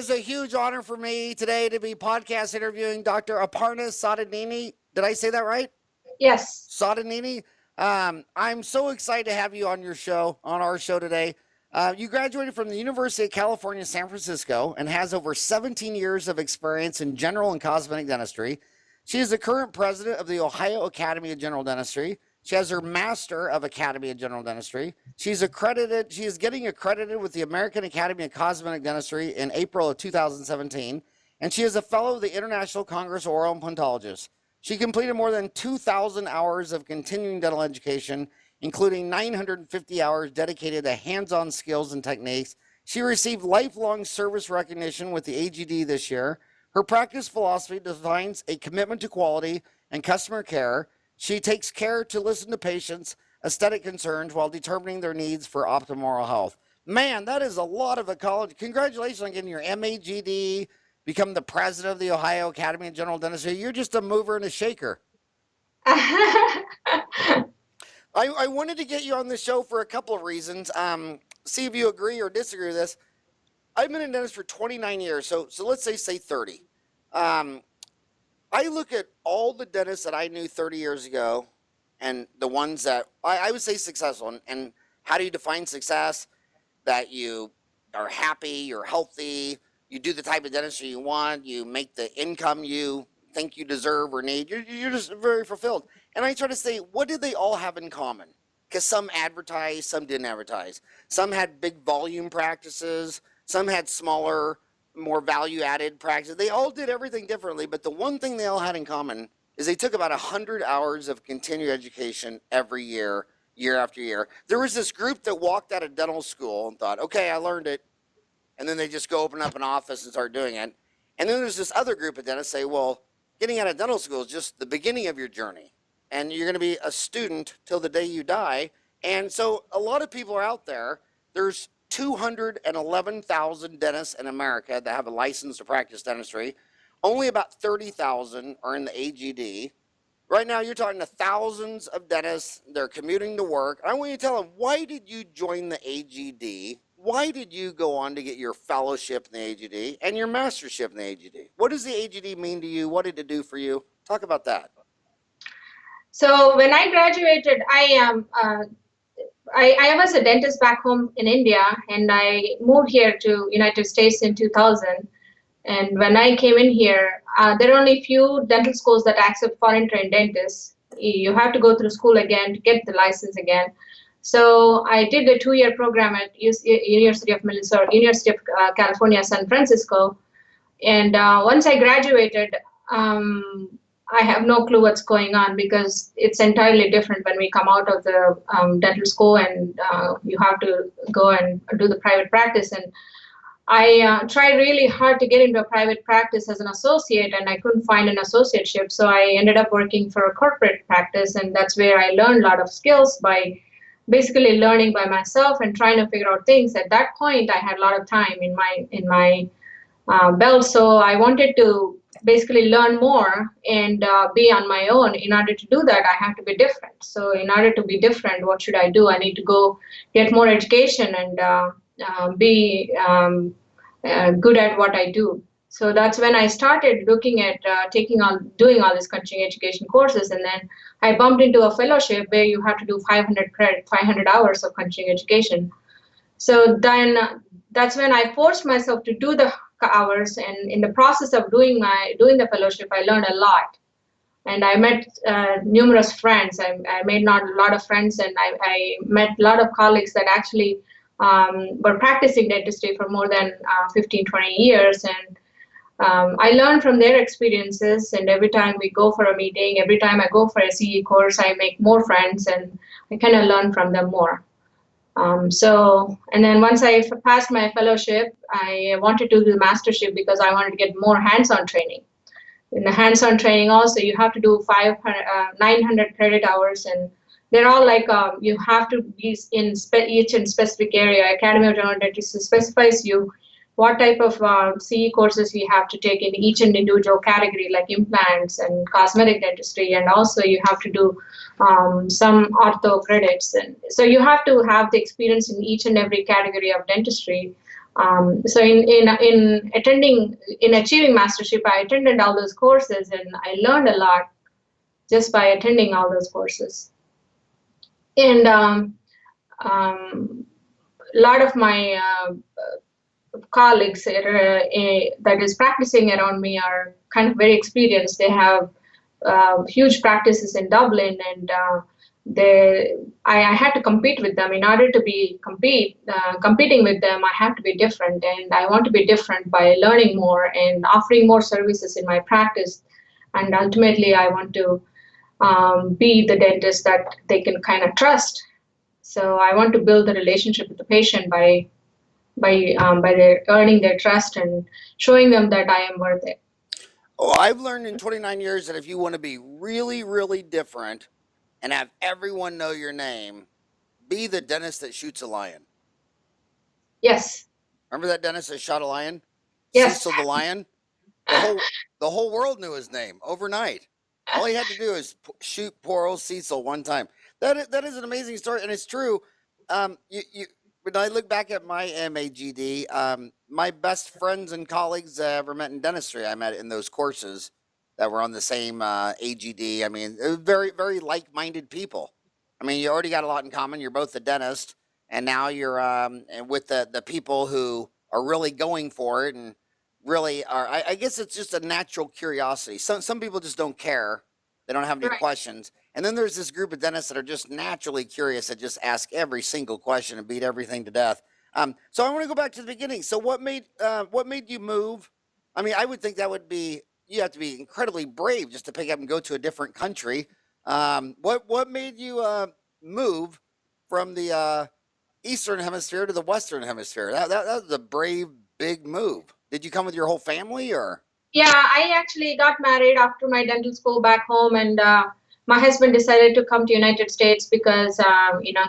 is a huge honor for me today to be podcast interviewing Dr. Aparna Sadineni. Did I say that right? Yes. Sadineni. I'm so excited to have you on our show today. You graduated from the University of California, San Francisco, and has over 17 years of experience in general and cosmetic dentistry. She is the current president of the Ohio Academy of General Dentistry. She has her Master of Academy of General Dentistry. She is getting accredited with the American Academy of Cosmetic Dentistry in April of 2017, and she is a fellow of the International Congress of Oral Implantologists. She completed more than 2,000 hours of continuing dental education, including 950 hours dedicated to hands-on skills and techniques. She received lifelong service recognition with the AGD this year. Her practice philosophy defines a commitment to quality and customer care. She takes care to listen to patients' aesthetic concerns while determining their needs for optimal oral health. Man, that is a lot of a college. Congratulations on getting your MAGD, become the president of the Ohio Academy of General Dentistry. You're just a mover and a shaker. I wanted to get you on the show for a couple of reasons. See if you agree or disagree with this. I've been a dentist for 29 years, so let's say 30. I look at all the dentists that I knew 30 years ago and the ones that I would say successful. And how do you define success? That you are happy, you're healthy, you do the type of dentistry you want, you make the income you think you deserve or need. You're just very fulfilled. And I try to say, what do they all have in common? Because some advertised, some didn't advertise. Some had big volume practices, some had smaller, more value-added practices. They all did everything differently, but the one thing they all had in common is they took about 100 hours of continuing education every year, year after year. There was this group that walked out of dental school and thought, okay, I learned it, and then they just go open up an office and start doing it. And then there's this other group of dentists say, well, getting out of dental school is just the beginning of your journey, and you're going to be a student till the day you die. And so a lot of people are out there. There's 211,000 dentists in America that have a license to practice dentistry. Only about 30,000 are in the AGD. Right now, you're talking to thousands of dentists. They're commuting to work. I want you to tell them, why did you join the AGD? Why did you go on to get your fellowship in the AGD and your mastership in the AGD? What does the AGD mean to you? What did it do for you? Talk about that. So when I graduated, I was a dentist back home in India, and I moved here to United States in 2000. And when I came in here, there are only few dental schools that accept foreign trained dentists. You have to go through school again to get the license again. So I did a 2-year program at University of Minnesota, University of California, San Francisco. And once I graduated, I have no clue what's going on, because it's entirely different when we come out of the dental school and you have to go and do the private practice. And I tried really hard to get into a private practice as an associate, and I couldn't find an associateship. So I ended up working for a corporate practice, and that's where I learned a lot of skills by basically learning by myself and trying to figure out things. At that point, I had a lot of time in my belt, so I wanted to basically learn more and be on my own. In order to do that, I have to be different. So in order to be different, what should I do? I need to go get more education and be good at what I do. So that's when I started looking at doing all these continuing education courses. And then I bumped into a fellowship where you have to do 500 hours of continuing education. So then that's when I forced myself to do the hours, and in the process of doing the fellowship, I learned a lot, and I met numerous friends. I made a lot of friends, and I met a lot of colleagues that actually were practicing dentistry for more than 15-20 years, and I learned from their experiences. And every time we go for a meeting, every time I go for a CE course, I make more friends, and I kind of learn from them more. And then once I passed my fellowship, I wanted to do the mastership because I wanted to get more hands-on training. In the hands-on training also, you have to do 900 credit hours, and they're all like, you have to be in each and specific area. Academy of General Dentistry specifies you what type of CE courses you have to take in each and individual category, like implants and cosmetic dentistry, and also you have to do some ortho credits. And so you have to have the experience in each and every category of dentistry So in achieving mastership, I attended all those courses and I learned a lot just by attending all those courses. And a lot of my colleagues that is practicing around me are kind of very experienced. They have huge practices in Dublin, and I had to compete with them. In order to be competing with them, I have to be different, and I want to be different by learning more and offering more services in my practice. And ultimately, I want to be the dentist that they can kind of trust. So I want to build the relationship with the patient by their earning their trust and showing them that I am worth it. Oh, I've learned in 29 years that if you want to be really, really different and have everyone know your name, be the dentist that shoots a lion. Yes. Remember that dentist that shot a lion? Yes. Cecil the lion? The whole world knew his name overnight. All he had to do is shoot poor old Cecil one time. That is an amazing story, and it's true. When I look back at my MAGD, my best friends and colleagues I ever met in dentistry, I met in those courses that were on the same AGD. I mean, very, very like-minded people. I mean, you already got a lot in common. You're both a dentist, and now you're with the people who are really going for it and really are. I guess it's just a natural curiosity. Some people just don't care. They don't have any Right. questions. And then there's this group of dentists that are just naturally curious that just ask every single question and beat everything to death. So I want to go back to the beginning. So what made you move? I mean, I would think that would be you have to be incredibly brave just to pick up and go to a different country. What made you move from the Eastern Hemisphere to the Western Hemisphere? That was a brave, big move. Did you come with your whole family or? Yeah, I actually got married after my dental school back home, and my husband decided to come to United States because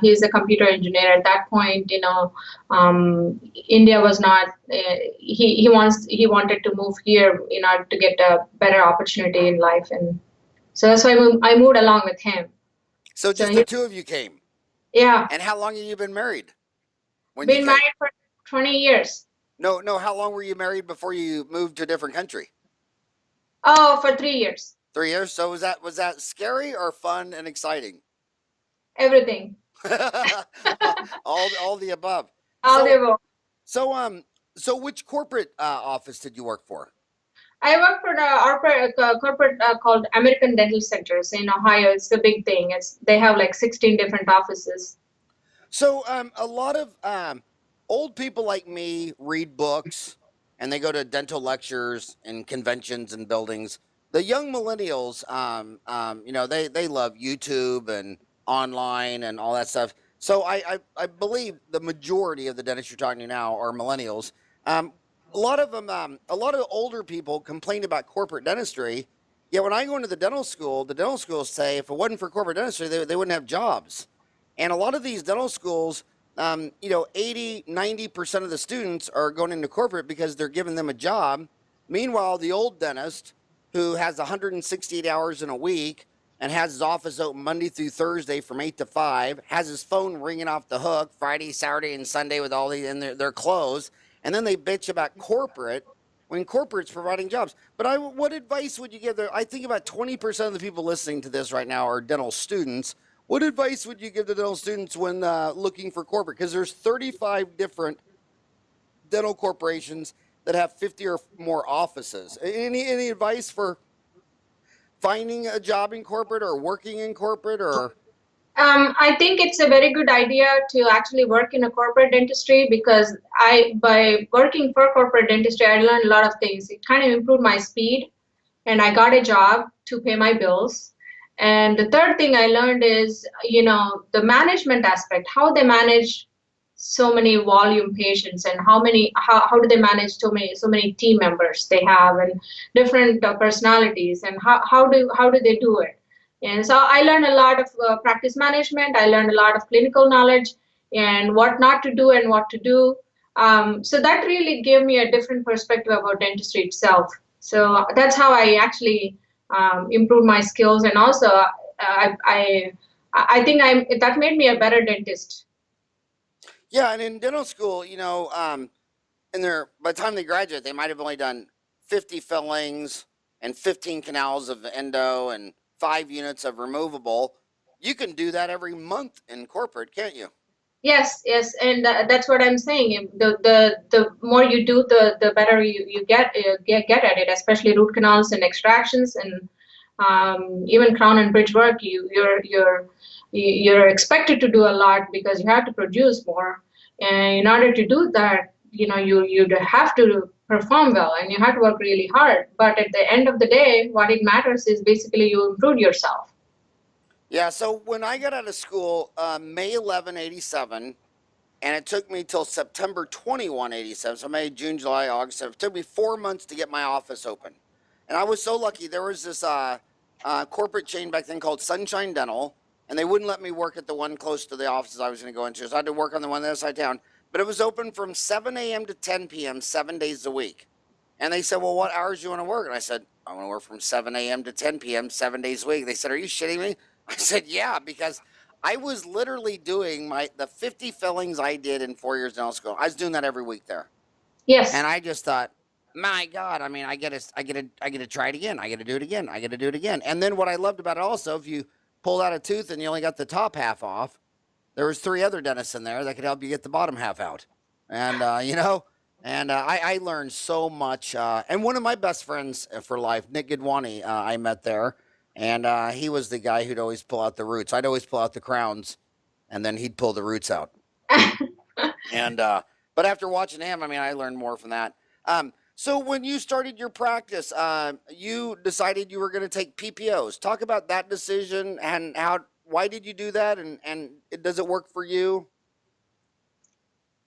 he's a computer engineer. At that point, India was not. He wanted to move here in order to get a better opportunity in life, and so that's why I moved along with him. So So just the two of you came. yeah, And how long have you been married when you been came? married for 20 years. No, no. How long were you married before you moved to a different country? Oh, for 3 years. 3 years. So was that scary or fun and exciting? Everything. all the above. All So they were. so so which corporate office did you work for? I work for the corporate called American Dental Centers in Ohio. It's the big thing. They have like 16 different offices. So a lot of old people like me read books and they go to dental lectures and conventions and buildings. The young millennials, they love YouTube and online and all that stuff. So I believe the majority of the dentists you're talking to now are millennials. Um, a lot of them, a lot of older people complain about corporate dentistry. Yet when I go into the dental schools say if it wasn't for corporate dentistry, they wouldn't have jobs. And a lot of these dental schools, 80, 90% of the students are going into corporate because they're giving them a job. Meanwhile, the old dentist who has 168 hours in a week and has his office open Monday through Thursday from 8 to 5, has his phone ringing off the hook Friday, Saturday, and Sunday with all the, and they're closed. And then they bitch about corporate when corporate's providing jobs. But what advice would you give there? I think about 20% of the people listening to this right now are dental students. What advice would you give to dental students when looking for corporate? Because there's 35 different dental corporations that have 50 or more offices. Any advice for finding a job in corporate or working in corporate or? I think it's a very good idea to actually work in a corporate dentistry because by working for corporate dentistry, I learned a lot of things. It kind of improved my speed, and I got a job to pay my bills. And the third thing I learned is, the management aspect, how they manage so many volume patients and how do they manage so many team members they have and different personalities and how do they do it. And so I learned a lot of practice management. I learned a lot of clinical knowledge and what not to do and what to do. So that really gave me a different perspective about dentistry itself. So that's how I actually improved my skills, and also I think that made me a better dentist. Yeah, and in dental school, and they're, by the time they graduate, they might have only done 50 fillings and 15 canals of endo and 5 units of removable. You can do that every month in corporate, can't you? Yes, yes, and that's what I'm saying. The more you do, the better you get at it, especially root canals and extractions and even crown and bridge work. You're expected to do a lot because you have to produce more. And in order to do that, you have to perform well and you have to work really hard. But at the end of the day, what it matters is basically you improve yourself. Yeah, so when I got out of school, May 11, 87, and it took me till September 21, 87, so May, June, July, August, it took me 4 months to get my office open. And I was so lucky. There was this corporate chain back then called Sunshine Dental, and they wouldn't let me work at the one close to the offices I was going to go into, so I had to work on the one on the other side of town. But it was open from 7 a.m. to 10 p.m., 7 days a week. And they said, well, what hours do you want to work? And I said, I want to work from 7 a.m. to 10 p.m., 7 days a week. They said, are you shitting me? I said, yeah, because I was literally doing the 50 fillings I did in 4 years dental school. I was doing that every week there. And Yes. I just thought, my God, I mean, I get to try it again. I get to do it again. I get to do it again. And then what I loved about it also, if you pulled out a tooth and you only got the top half off, there was 3 other dentists in there that could help you get the bottom half out. And, I learned so much. And one of my best friends for life, Nick Gidwani, I met there. And he was the guy who'd always pull out the roots. I'd always pull out the crowns, and then he'd pull the roots out. And but after watching him, I mean, I learned more from that. So when you started your practice, you decided you were going to take PPOs. Talk about that decision and why did you do that, and does it work for you?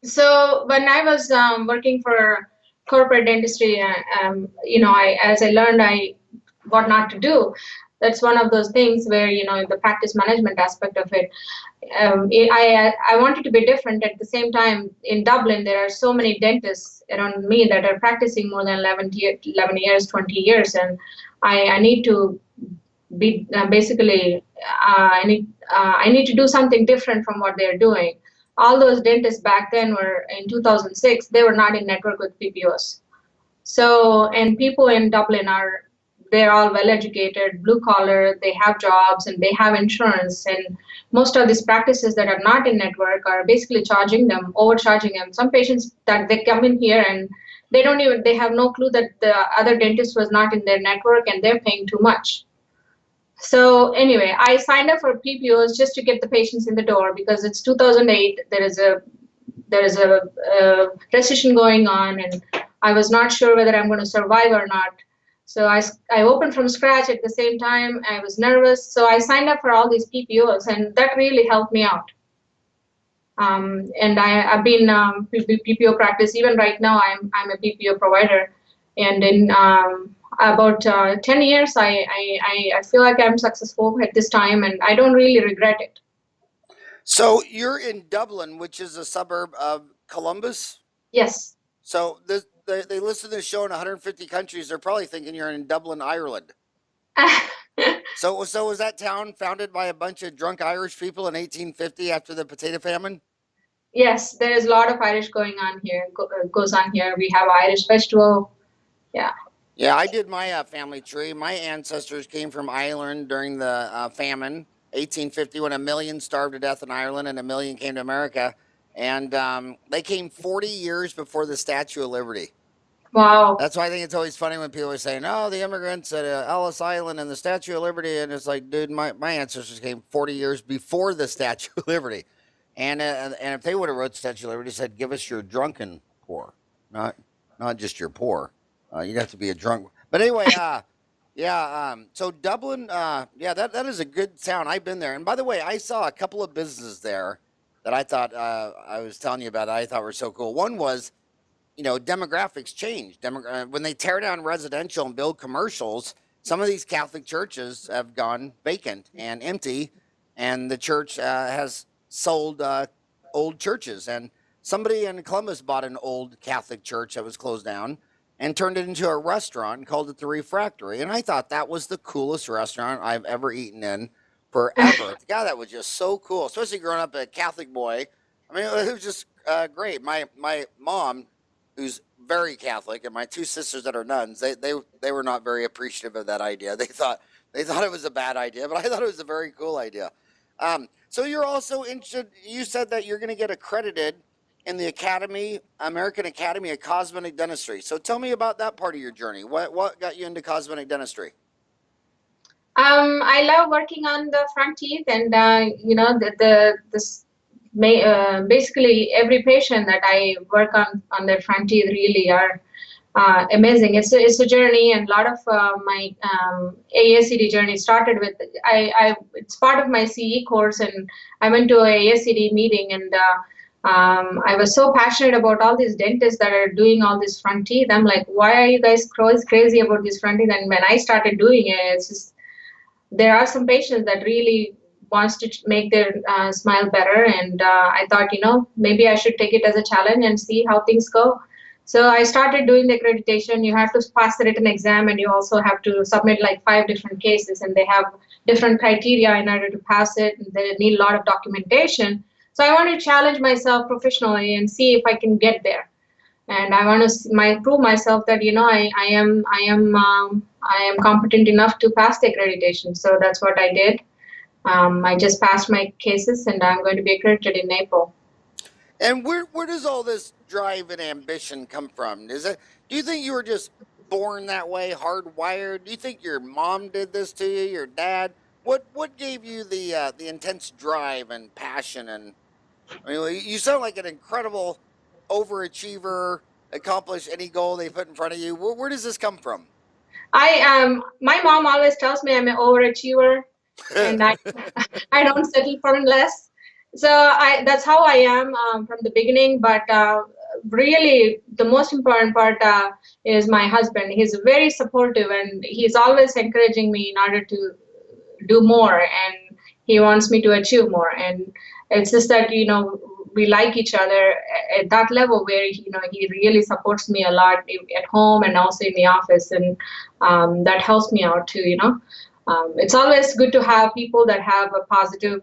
So when I was working for corporate dentistry, as I learned what not to do. That's one of those things where the practice management aspect of it. I wanted to be different. At the same time, in Dublin, there are so many dentists around me that are practicing more than 11 years, 20 years, and I need to be basically I need to do something different from what they're doing. All those dentists back then were in 2006. They were not in network with PPOs. So, and people in Dublin they're all well educated, blue collar, they have jobs and they have insurance. And most of these practices that are not in network are basically overcharging them. Some patients that they come in here and they have no clue that the other dentist was not in their network and they're paying too much. So anyway, I signed up for PPOs just to get the patients in the door because it's 2008. There is a recession going on, and I was not sure whether I'm going to survive or not. So I opened from scratch at the same time. I was nervous, so I signed up for all these PPOs, and that really helped me out. And I've been PPO practice even right now. I'm a PPO provider, and in about 10 years, I feel like I'm successful at this time, and I don't really regret it. So you're in Dublin, which is a suburb of Columbus. Yes. So they listen to this show in 150 countries. They're probably thinking you're in Dublin, Ireland. So was that town founded by a bunch of drunk Irish people in 1850 after the potato famine? Yes, there is a lot of Irish going on here. Goes on here. We have Irish festival. Yeah. Yeah, I did my family tree. My ancestors came from Ireland during the famine, 1850, when 1 million starved to death in Ireland and 1 million came to America. And they came 40 years before the Statue of Liberty. Wow. That's why I think it's always funny when people are saying, "Oh, the immigrants at Ellis Island and the Statue of Liberty," and it's like, dude, my ancestors came 40 years before the Statue of Liberty, and if they would have wrote the Statue of Liberty, said, "Give us your drunken poor, not just your poor." You'd have to be a drunk. But anyway, yeah. So Dublin, yeah, that is a good town. I've been there, and by the way, I saw a couple of businesses there that I thought I was telling you about. I thought were so cool. One was demographics change. When they tear down residential and build commercials, some of these Catholic churches have gone vacant and empty, and the church has sold old churches. And somebody in Columbus bought an old Catholic church that was closed down and turned it into a restaurant and called it the Refractory. And I thought that was the coolest restaurant I've ever eaten in forever. God, that was just so cool, especially growing up a Catholic boy. I mean, it was just great. My mom who's very Catholic, and my two sisters that are nuns. They were not very appreciative of that idea. They thought it was a bad idea, but I thought it was a very cool idea. So you're also interested. You said that you're going to get accredited in the American Academy of Cosmetic Dentistry. So tell me about that part of your journey. What got you into cosmetic dentistry? I love working on the front teeth, and basically every patient that I work on their front teeth really are amazing. It's a journey, and a lot of my AACD journey started with it's part of my CE course, and I went to a AACD meeting, and I was so passionate about all these dentists that are doing all this front teeth. I'm like, why are you guys crazy about this front teeth? And when I started doing it, it's just there are some patients that really wants to make their smile better, and I thought, maybe I should take it as a challenge and see how things go. So I started doing the accreditation. You have to pass the written exam, and you also have to submit like 5 different cases, and they have different criteria in order to pass it. They need a lot of documentation. So I want to challenge myself professionally and see if I can get there. And I want to prove myself that I am competent enough to pass the accreditation. So that's what I did. I just passed my cases, and I'm going to be accredited in April. And where does all this drive and ambition come from? Do you think you were just born that way, hardwired? Do you think your mom did this to you, your dad? What gave you the intense drive and passion? And I mean, you sound like an incredible overachiever, accomplish any goal they put in front of you. Where does this come from? My mom always tells me I'm an overachiever, and I don't settle for less. So that's how I am from the beginning. But really, the most important part is my husband. He's very supportive, and he's always encouraging me in order to do more, and he wants me to achieve more. And it's just that we like each other at that level where he really supports me a lot at home and also in the office, and that helps me out too. It's always good to have people that have a positive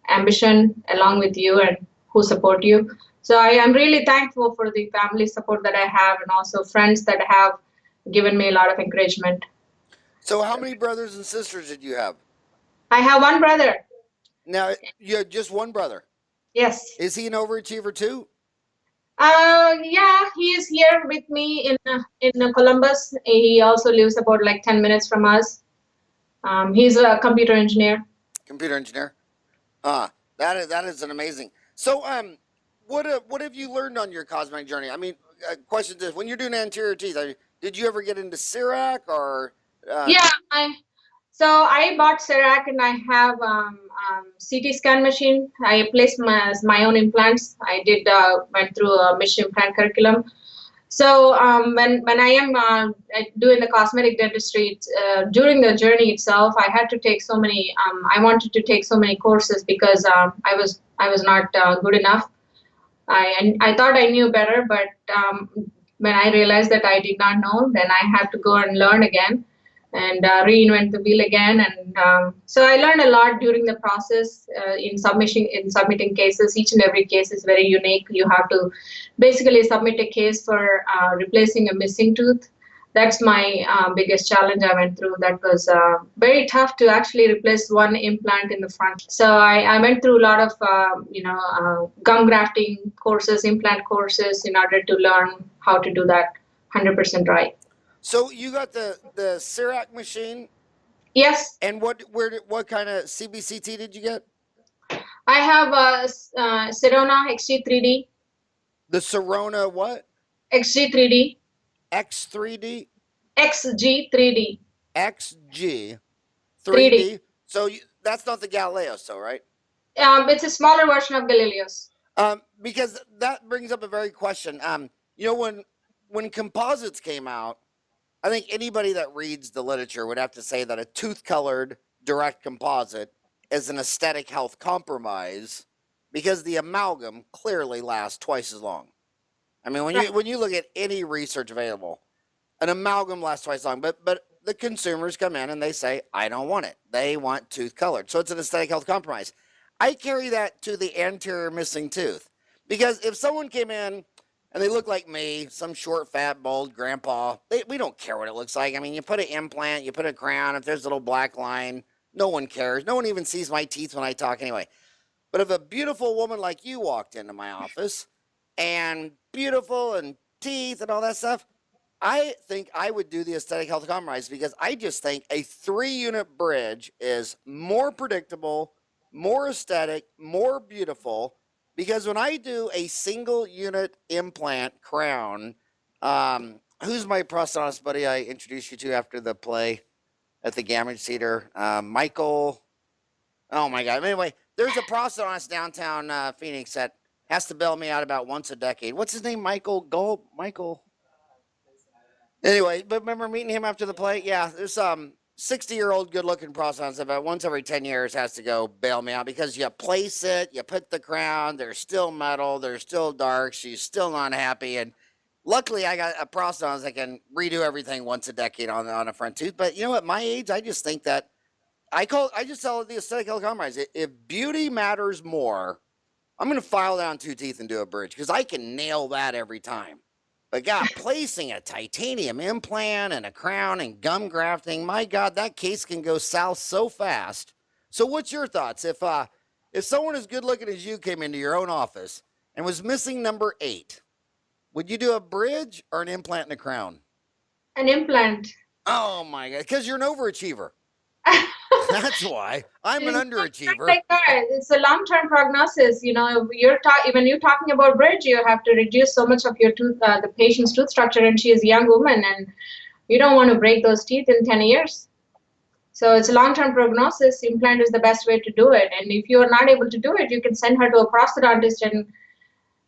ambition along with you and who support you. So I am really thankful for the family support that I have, and also friends that have given me a lot of encouragement. So how many brothers and sisters did you have? I have one brother. Now, you have just one brother. Yes. Is he an overachiever too? Yeah, he is here with me in Columbus. He also lives about like 10 minutes from us. He's a computer engineer. Computer engineer. That is an amazing. So what have you learned on your cosmetic journey? I mean, question is, when you're doing anterior teeth, did you ever get into CERAC or? Yeah, so I bought CERAC, and I have CT scan machine. I placed my own implants. I went through a mission implant curriculum. So when I am doing the cosmetic dentistry, during the journey itself, I had to take so many. I wanted to take so many courses because I was not good enough. I thought I knew better, but when I realized that I did not know, then I had to go and learn again and reinvent the wheel again. And so I learned a lot during the process in submitting cases. Each and every case is very unique. You have to basically submit a case for replacing a missing tooth. That's my biggest challenge I went through. That was very tough to actually replace one implant in the front. So I went through a lot of gum grafting courses, implant courses in order to learn how to do that 100% right. So you got the CERAC machine? Yes. And what kind of CBCT did you get? I have Sirona XG3D. The Sirona what? XG3D. X3D? XG3D. XG3D. 3D. So that's not the Galileos, though, right? It's a smaller version of Galileos. Because that brings up a very question. When composites came out, I think anybody that reads the literature would have to say that a tooth-colored direct composite is an aesthetic health compromise because the amalgam clearly lasts twice as long. I mean, when you look at any research available, an amalgam lasts twice as long. But the consumers come in and they say, I don't want it. They want tooth-colored. So it's an aesthetic health compromise. I carry that to the anterior missing tooth because if someone came in and they look like me, some short, fat, bald grandpa. We don't care what it looks like. I mean, you put an implant, you put a crown, if there's a little black line, no one cares. No one even sees my teeth when I talk anyway. But if a beautiful woman like you walked into my office and beautiful and teeth and all that stuff, I think I would do the aesthetic health compromise because I just think a 3-unit bridge is more predictable, more aesthetic, more beautiful. Because when I do a single unit implant crown, who's my prosthetist buddy I introduced you to after the play at the Gamage Theater? Michael. Oh my God. Anyway, there's a prosthetist downtown Phoenix that has to bail me out about once a decade. What's his name? Michael. Anyway, but remember meeting him after the play? Yeah, there's 60-year-old good-looking prosthetist about once every 10 years has to go bail me out because you place it, you put the crown, they're still metal, they're still dark, she's still not happy, and luckily I got a prosthetist that can redo everything once a decade on a front tooth. But you know, at my age, I just think that I just tell it the aesthetic health compromise. If beauty matters more, I'm going to file down 2 teeth and do a bridge because I can nail that every time. But God, placing a titanium implant and a crown and gum grafting, my God, that case can go south so fast. So what's your thoughts? If someone as good looking as you came into your own office and was missing number 8, would you do a bridge or an implant and a crown? An implant. Oh my God, because you're an overachiever. That's why I'm an underachiever. Like that. It's a long-term prognosis. You know, when you're talking about bridge, you have to reduce so much of your tooth, the patient's tooth structure, and she is a young woman, and you don't want to break those teeth in 10 years. So it's a long-term prognosis. Implant is the best way to do it. And if you are not able to do it, you can send her to a prosthodontist,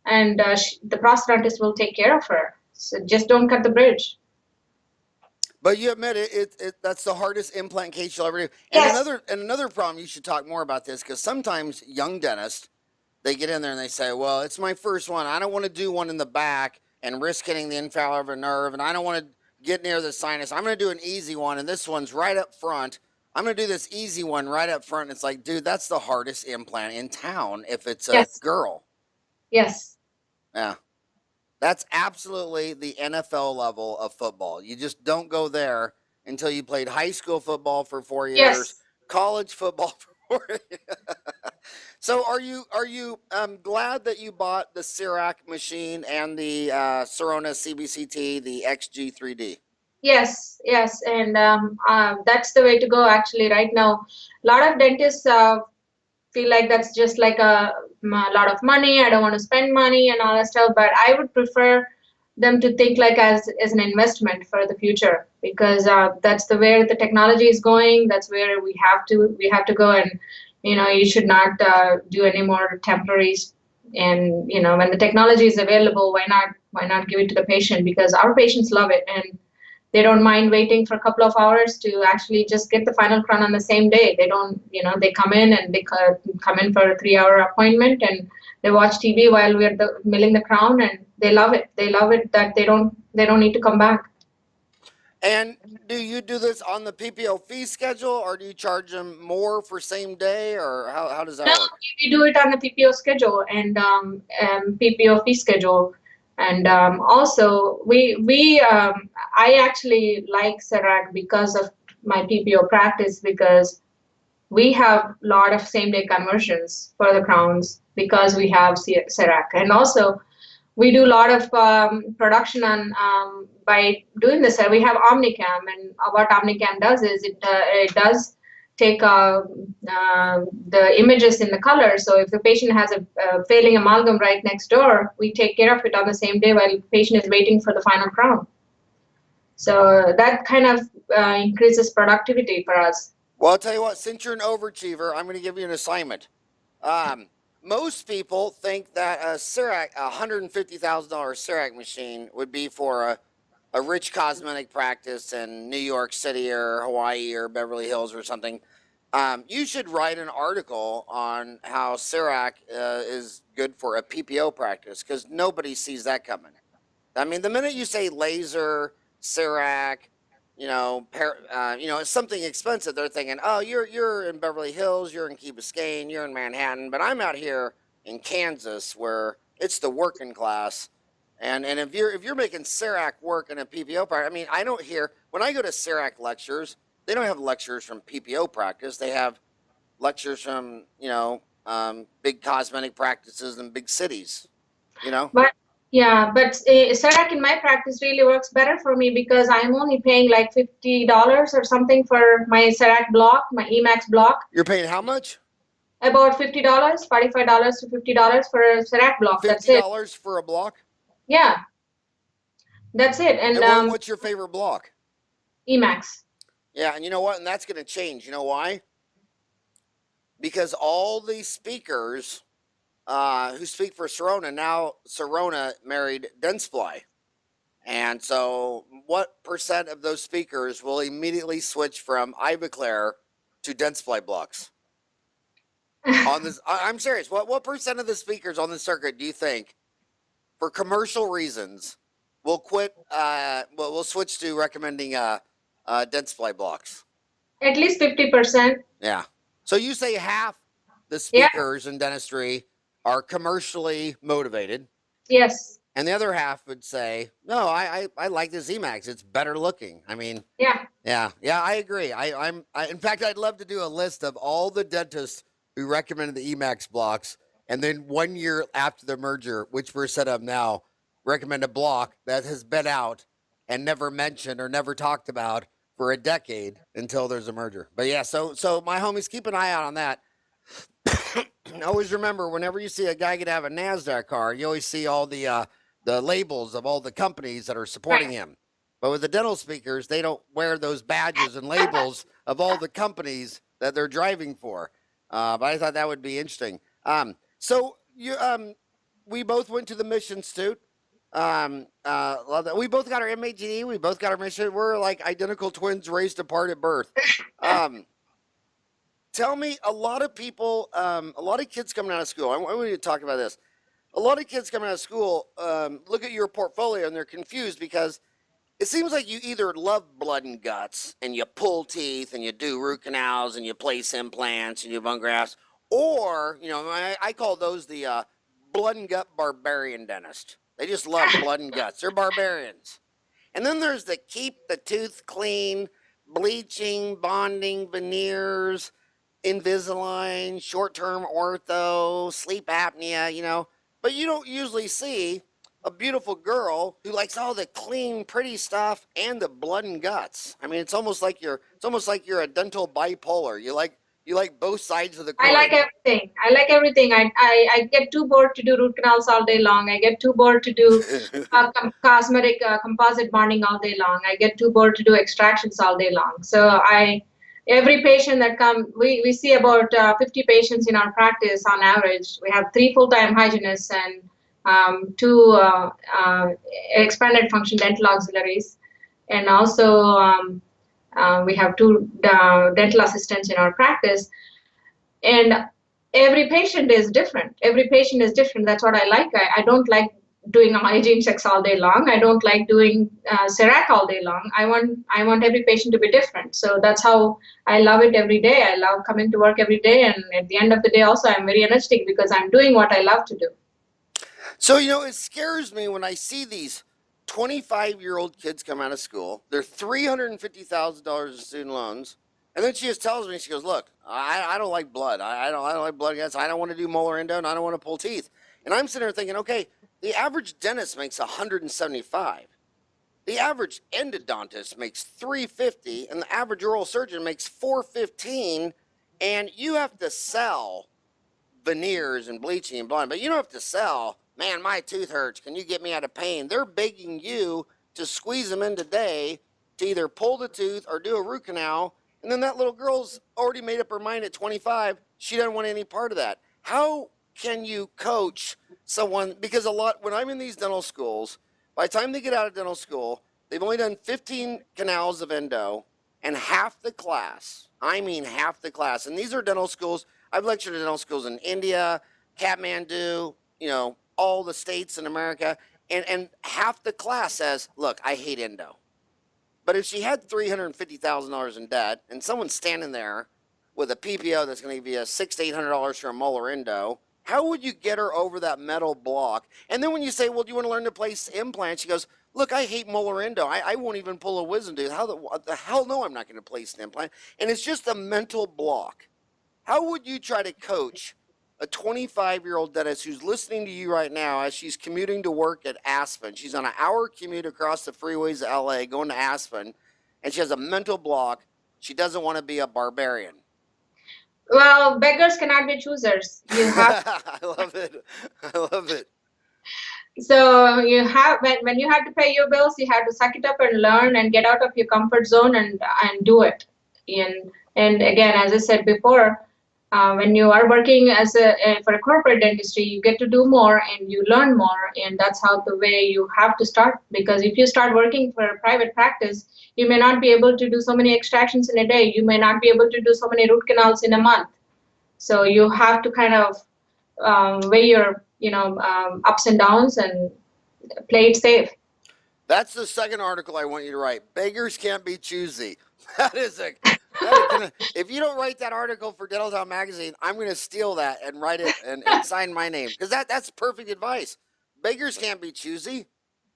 and the prosthodontist will take care of her. So just don't cut the bridge. But you admit that's the hardest implant case you'll ever do. And Yes. another problem, you should talk more about this because sometimes young dentists, they get in there and they say, well, it's my first one. I don't want to do one in the back and risk hitting the inferior of a nerve, and I don't want to get near the sinus. I'm going to do an easy one, and this one's right up front. I'm going to do this easy one right up front. And it's like, dude, that's the hardest implant in town if it's a Yes. girl. Yes. Yeah. That's absolutely the NFL level of football. You just don't go there until you played high school football for 4 years, Yes. college football for 4 years. So are you glad that you bought the CERAC machine and the Sirona CBCT, the XG3D? Yes, yes, and that's the way to go actually right now. A lot of dentists feel like that's just like a lot of money. I don't want to spend money and all that stuff, but I would prefer them to think like as an investment for the future because that's the where the technology is going. That's where we have to go, and you should not do any more temporaries. And when the technology is available, why not give it to the patient because our patients love it and they don't mind waiting for a couple of hours to actually just get the final crown on the same day. They don't, they come in and they come in for a 3-hour appointment and they watch TV while we're milling the crown and they love it. They love it that they don't need to come back. And do you do this on the PPO fee schedule or do you charge them more for same day or how does that work? We do it on the PPO schedule and PPO fee schedule. And also, I actually like CERAC because of my PPO practice because we have a lot of same-day conversions for the crowns because we have CERAC. And also, we do a lot of production on by doing this. We have Omnicam, and what Omnicam does is it does take the images in the color. So if the patient has a failing amalgam right next door, we take care of it on the same day while the patient is waiting for the final crown. So that kind of increases productivity for us. Well, I'll tell you what, since you're an overachiever, I'm going to give you an assignment. Most people think that a $150,000 CERAC machine would be for a rich cosmetic practice in New York City or Hawaii or Beverly Hills or something. You should write an article on how CERAC is good for a PPO practice because nobody sees that coming. I mean, the minute you say laser, CERAC, it's something expensive. They're thinking, oh, you're in Beverly Hills, you're in Key Biscayne, you're in Manhattan, but I'm out here in Kansas where it's the working class. And if you're making CERAC work in a PPO practice, I mean, I don't hear when I go to CERAC lectures, they don't have lectures from PPO practice. They have lectures from big cosmetic practices in big cities. You know. But yeah, but Serac in my practice really works better for me because I'm only paying like $50 or something for my Serac block, my Emax block. You're paying how much? About $50, $45 to $50 for a Serac block. That's it. $50 for a block. Yeah, that's it. And what's your favorite block? Emax. Yeah, and you know what? And that's going to change. You know why? Because all these speakers who speak for Sirona, now Sirona married Dentsply. And so what percent of those speakers will immediately switch from Ivoclar to Dentsply blocks? On this, I'm serious. What percent of the speakers on the circuit do you think, for commercial reasons, will quit? Will switch to recommending Dentsply blocks? At least 50%. Yeah. So you say half the speakers in dentistry are commercially motivated. Yes. And the other half would say, no, I like this Emax. It's better looking. I mean, yeah, I agree. In fact, I'd love to do a list of all the dentists who recommended the Emax blocks, and then 1 year after the merger, which we're set up now, recommend a block that has been out and never mentioned or never talked about for a decade until there's a merger. But yeah, so my homies, keep an eye out on that. Always remember, whenever you see a guy get out of a NASDAQ car, you always see all the labels of all the companies that are supporting him. But with the dental speakers, they don't wear those badges and labels of all the companies that they're driving for. But I thought that would be interesting. So we both went to the Mission Institute. We both got our MAGD. We both got our mission. We're like identical twins raised apart at birth. Tell me, a lot of people, a lot of kids coming out of school, I want you to talk about this. A lot of kids coming out of school look at your portfolio and they're confused because it seems like you either love blood and guts and you pull teeth and you do root canals and you place implants and you do bone grafts, or, I call those the blood and gut barbarian dentist. They just love blood and guts. They're barbarians. And then there's the keep the tooth clean, bleaching, bonding, veneers, Invisalign, short-term ortho, sleep apnea, but you don't usually see a beautiful girl who likes all the clean, pretty stuff and the blood and guts. I mean, it's almost like you're a dental bipolar. You like both sides of the coin. I like everything. I get too bored to do root canals all day long. I get too bored to do cosmetic composite bonding all day long. I get too bored to do extractions all day long. So every patient that come, we see about 50 patients in our practice on average. We have 3 full-time hygienists and 2 expanded function dental auxiliaries, and also we have 2 dental assistants in our practice. And every patient is different. That's what I like. I don't like doing hygiene checks all day long. I don't like doing CERAC all day long. I want every patient to be different. So that's how I love it every day. I love coming to work every day, and at the end of the day also I'm very energetic because I'm doing what I love to do. So, it scares me when I see these 25-year-old kids come out of school. They're $350,000 in student loans. And then she just tells me, she goes, look, I don't like blood. I don't like blood guts. I don't want to do molar endo, and I don't want to pull teeth. And I'm sitting there thinking, okay, the average dentist makes $175. The average endodontist makes $350, and the average oral surgeon makes $415. And you have to sell veneers and bleaching and blonding, but you don't have to sell, man, my tooth hurts. Can you get me out of pain? They're begging you to squeeze them in today to either pull the tooth or do a root canal. And then that little girl's already made up her mind at 25. She doesn't want any part of that. How can you coach someone? Because when I'm in these dental schools, by the time they get out of dental school, they've only done 15 canals of endo, and half the class, half the class, and these are dental schools. I've lectured at dental schools in India, Kathmandu, all the states in America, and half the class says, look, I hate endo. But if she had $350,000 in debt, and someone's standing there with a PPO that's going to give you $600 to $800 for a molar endo, How would you get her over that mental block? And then when you say, well, do you want to learn to place implants? She goes, look, I hate molar endo. I won't even pull a wisdom tooth. How the hell no, I'm not going to place an implant. And it's just a mental block. How would you try to coach a 25-year-old dentist who's listening to you right now as she's commuting to work at Aspen? She's on an hour commute across the freeways of LA going to Aspen, and she has a mental block. She doesn't want to be a barbarian. Well, beggars cannot be choosers. You have I love it. I love it. So you have when you have to pay your bills, you have to suck it up and learn and get out of your comfort zone and do it. And again, as I said before, when you are working as for a corporate dentistry, you get to do more and you learn more, and that's how the way you have to start. Because if you start working for a private practice, you may not be able to do so many extractions in a day. You may not be able to do so many root canals in a month. So you have to kind of weigh your ups and downs and play it safe. That's the second article I want you to write. Beggars can't be choosy. That is if you don't write that article for Dental Town Magazine, I'm going to steal that and write it and sign my name, because that's perfect advice. Beggars can't be choosy.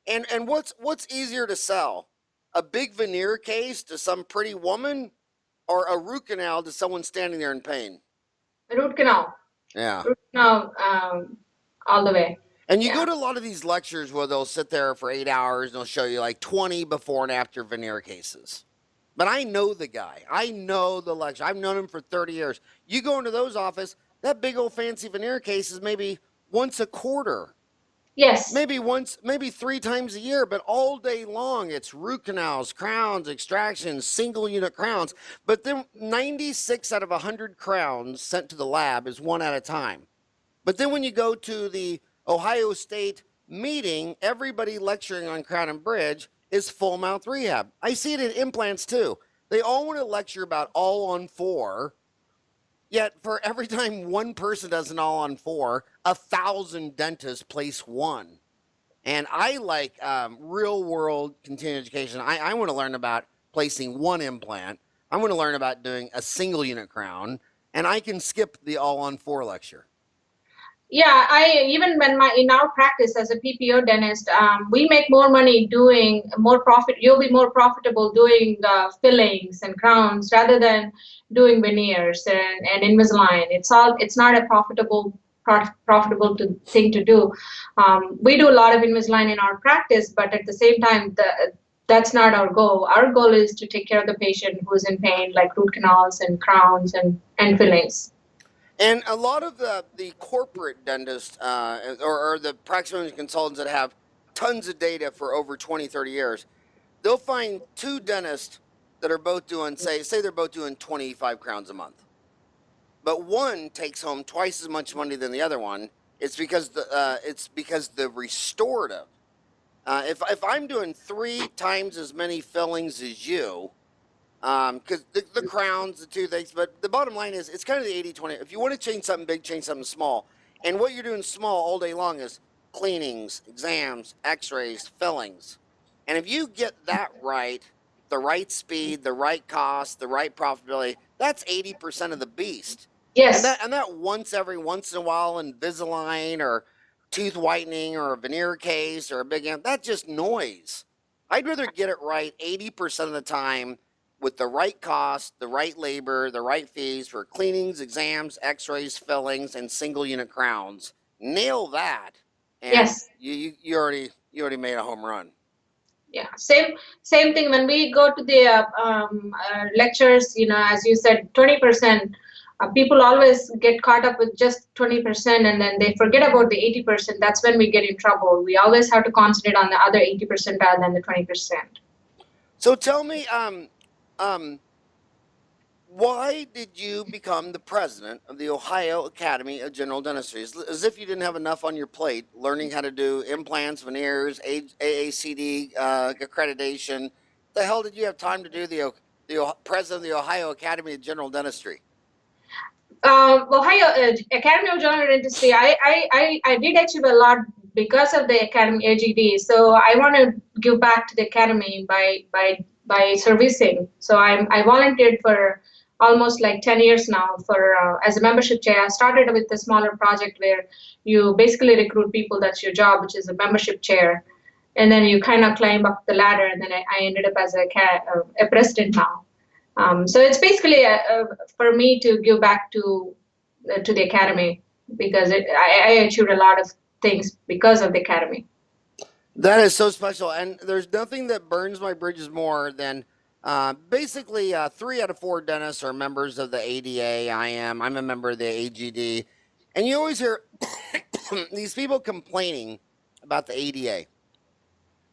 And what's easier to sell? A big veneer case to some pretty woman, or a root canal to someone standing there in pain? Root canal. Yeah. Root canal all the way. And you go to a lot of these lectures where they'll sit there for 8 hours and they'll show you like 20 before and after veneer cases. But I know the guy. I know the lecturer. I've known him for 30 years. You go into those offices, that big old fancy veneer case is maybe once a quarter. Yes. Maybe 3 times a year, but all day long it's root canals, crowns, extractions, single unit crowns. But then 96 out of 100 crowns sent to the lab is one at a time. But then when you go to the Ohio State meeting, everybody lecturing on crown and bridge is full mouth rehab. I see it in implants too. They all want to lecture about all on 4. Yet for every time one person does an all on 4, 1,000 dentists place one. And I like real world continuing education. I want to learn about placing one implant. I want to learn about doing a single unit crown, and I can skip the all on 4 lecture. Yeah, even when in our practice as a PPO dentist, we make more money doing more profit. You'll be more profitable doing fillings and crowns rather than doing veneers and Invisalign. It's not a profitable thing to do. We do a lot of Invisalign in our practice, but at the same time, that's not our goal. Our goal is to take care of the patient who's in pain, like root canals and crowns and fillings. And a lot of the corporate dentists or the practice management consultants that have tons of data for over 20, 30 years, they'll find 2 dentists that are both doing, say they're both doing 25 crowns a month. But one takes home twice as much money than the other one. It's because the restorative. If I'm doing 3 times as many fillings as you, because the crowns, the toothaches, but the bottom line is it's kind of the 80-20. If you want to change something big, change something small. And what you're doing small all day long is cleanings, exams, x-rays, fillings. And if you get that right, the right speed, the right cost, the right profitability, that's 80% of the beast. Yes. And that once in a while, Invisalign or tooth whitening or a veneer case or a big amp, that's just noise. I'd rather get it right 80% of the time, with the right cost, the right labor, the right fees for cleanings, exams, x-rays, fillings, and single unit crowns. Nail that, and yes, you already made a home run. Yeah, same thing when we go to the lectures. As you said, 20%. People always get caught up with just 20%, and then they forget about the 80%. That's when we get in trouble. We always have to concentrate on the other 80% rather than the 20%. So tell me, why did you become the president of the Ohio Academy of General Dentistry? As if you didn't have enough on your plate, learning how to do implants, veneers, AACD accreditation. The hell did you have time to do the president of the Ohio Academy of General Dentistry? Ohio Academy of General Dentistry, I did achieve a lot because of the Academy AGD. So I want to give back to the Academy by servicing. So I volunteered for almost like 10 years now for as a membership chair. I started with a smaller project where you basically recruit people. That's your job, which is a membership chair. And then you kind of climb up the ladder, and then I ended up as a president now. So it's basically for me to give back to the academy because I achieved a lot of things because of the academy. That is so special, and there's nothing that burns my bridges more than basically 3 out of 4 dentists are members of the ADA. I'm a member of the AGD, and you always hear these people complaining about the ADA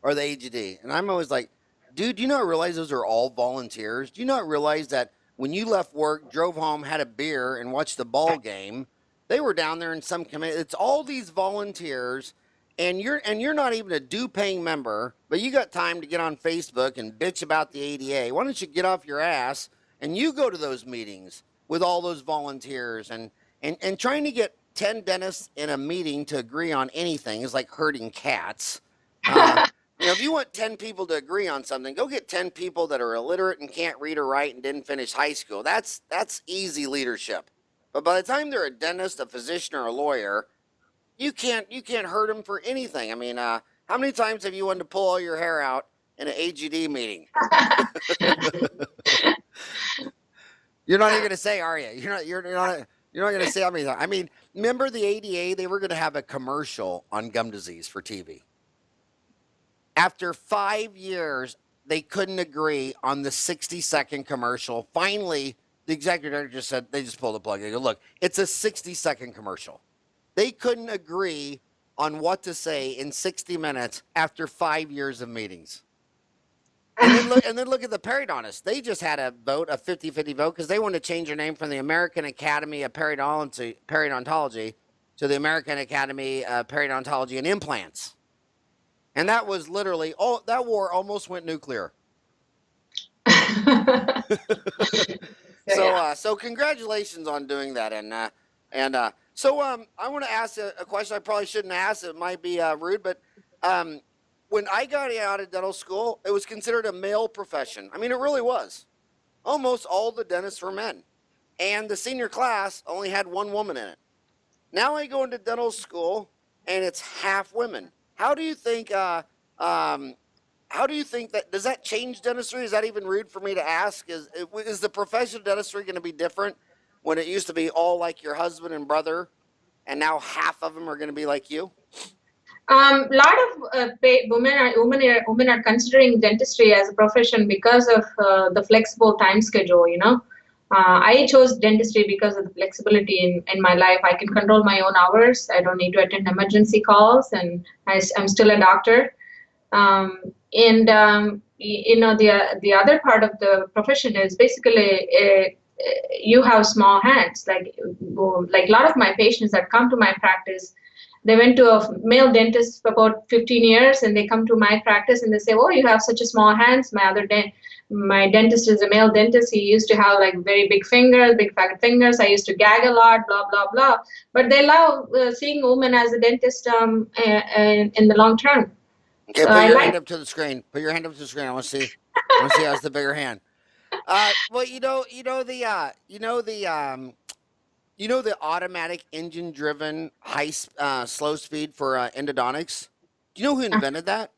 or the AGD, and I'm always like, dude, do you not realize those are all volunteers? Do you not realize that when you left work, drove home, had a beer, and watched the ball game, they were down there in some committee? It's all these volunteers, and you're not even a due paying member, but you got time to get on Facebook and bitch about the ADA. Why don't you get off your ass and you go to those meetings with all those volunteers and trying to get 10 dentists in a meeting to agree on anything is like herding cats. If you want 10 people to agree on something, go get 10 people that are illiterate and can't read or write and didn't finish high school. That's easy leadership. But by the time they're a dentist, a physician, or a lawyer, you can't hurt them for anything. I mean, how many times have you wanted to pull all your hair out in an AGD meeting? You're not even going to say, are you? You're not going to say. I mean, remember the ADA? They were going to have a commercial on gum disease for TV. After 5 years, they couldn't agree on the 60-second commercial. Finally, the executive director just said, they just pulled the plug. They go, look, it's a 60-second commercial. They couldn't agree on what to say in 60 minutes after 5 years of meetings. And then look at the periodontists. They just had a vote, a 50-50 vote, because they wanted to change their name from the American Academy of Periodontology to the American Academy of Periodontology and Implants. And that was literally, that war almost went nuclear. So congratulations on doing that. So I want to ask a question I probably shouldn't ask. It might be rude, but when I got out of dental school, it was considered a male profession. I mean, it really was. Almost all the dentists were men. And the senior class only had 1 woman in it. Now I go into dental school, and it's half women. How do you think that, does that change dentistry? Is that even rude for me to ask? Is the profession of dentistry going to be different when it used to be all like your husband and brother, and now half of them are going to be like you? Lot of women are considering dentistry as a profession because of the flexible time schedule. I chose dentistry because of the flexibility in my life. I can control my own hours. I don't need to attend emergency calls, and I'm still a doctor. The other part of the profession is basically you have small hands. Like a lot of my patients that come to my practice, they went to a male dentist for about 15 years, and they come to my practice and they say, "Oh, you have such a small hands." My dentist is a male dentist. He used to have like very big fingers, big fat fingers. I used to gag a lot, blah, blah, blah. But they love seeing women as a dentist in the long term. Okay, so put your hand up to the screen. Put your hand up to the screen. I want to see. I want to see how's the bigger hand. Well, the automatic engine-driven high slow speed for endodontics. Do you know who invented that?